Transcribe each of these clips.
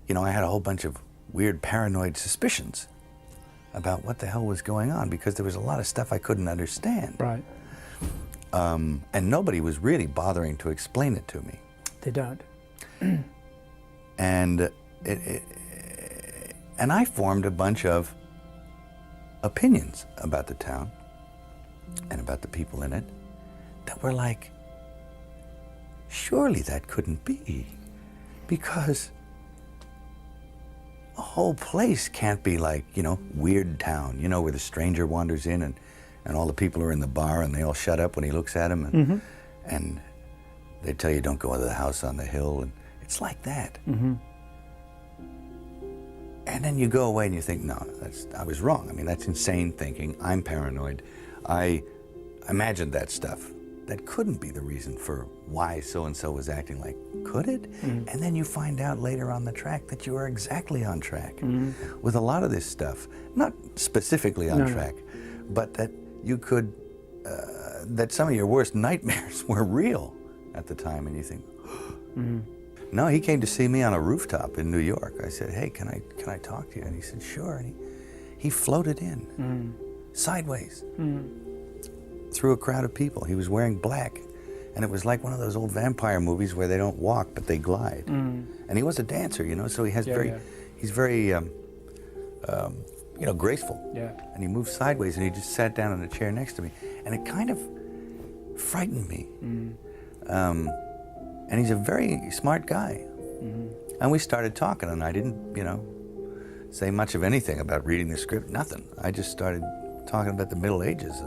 you know, I had a whole bunch of weird paranoid suspicions about what the hell was going on, because there was a lot of stuff I couldn't understand. Right. And nobody was really bothering to explain it to me. They don't. And and I formed a bunch of opinions about the town and about the people in it that were like, surely that couldn't be, because a whole place can't be like, you know, Weird Town, you know, where the stranger wanders in and all the people are in the bar and they all shut up when he looks at them, and and they tell you don't go into the house on the hill, and it's like that. And then you go away and you think, no, I was wrong. I mean, that's insane thinking. I'm paranoid. I imagined that stuff. That couldn't be the reason for why so-and-so was acting like, could it? And then you find out later on the track that you are exactly on track with a lot of this stuff. Not specifically on track, but that you could, that some of your worst nightmares were real at the time, and you think, no, he came to see me on a rooftop in New York. I said, hey, can I talk to you? And he said, sure. And he floated in, sideways, through a crowd of people. He was wearing black, and it was like one of those old vampire movies where they don't walk, but they glide. And he was a dancer, you know, so he has he's very, you know, graceful. And he moved sideways, and he just sat down in a chair next to me, and it kind of frightened me. And he's a very smart guy. And we started talking, and I didn't, you know, say much of anything about reading the script, nothing. I just started talking about the Middle Ages,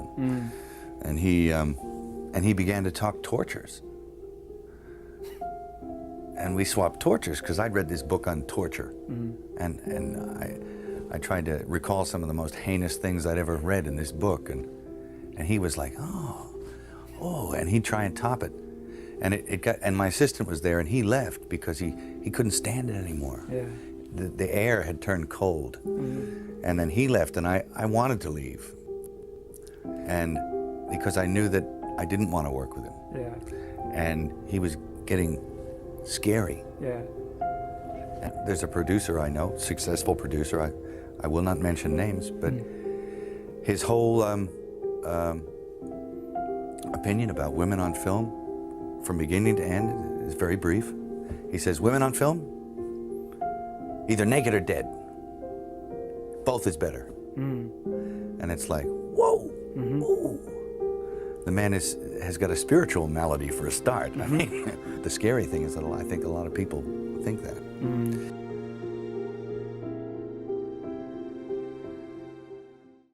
and he began to talk tortures. And we swapped tortures, because I'd read this book on torture, and I tried to recall some of the most heinous things I'd ever read in this book, and he was like, oh, and he'd try and top it. And and my assistant was there, and he left because he couldn't stand it anymore. The air had turned cold. And then he left, and I wanted to leave. And because I knew that I didn't want to work with him. And he was getting scary. And there's a producer I know, successful producer, I will not mention names, but his whole opinion about women on film, from beginning to end, is very brief. He says, women on film, either naked or dead. Both is better. And it's like, whoa, whoa. The man has got a spiritual malady for a start. I mean, the scary thing is that I think a lot of people think that.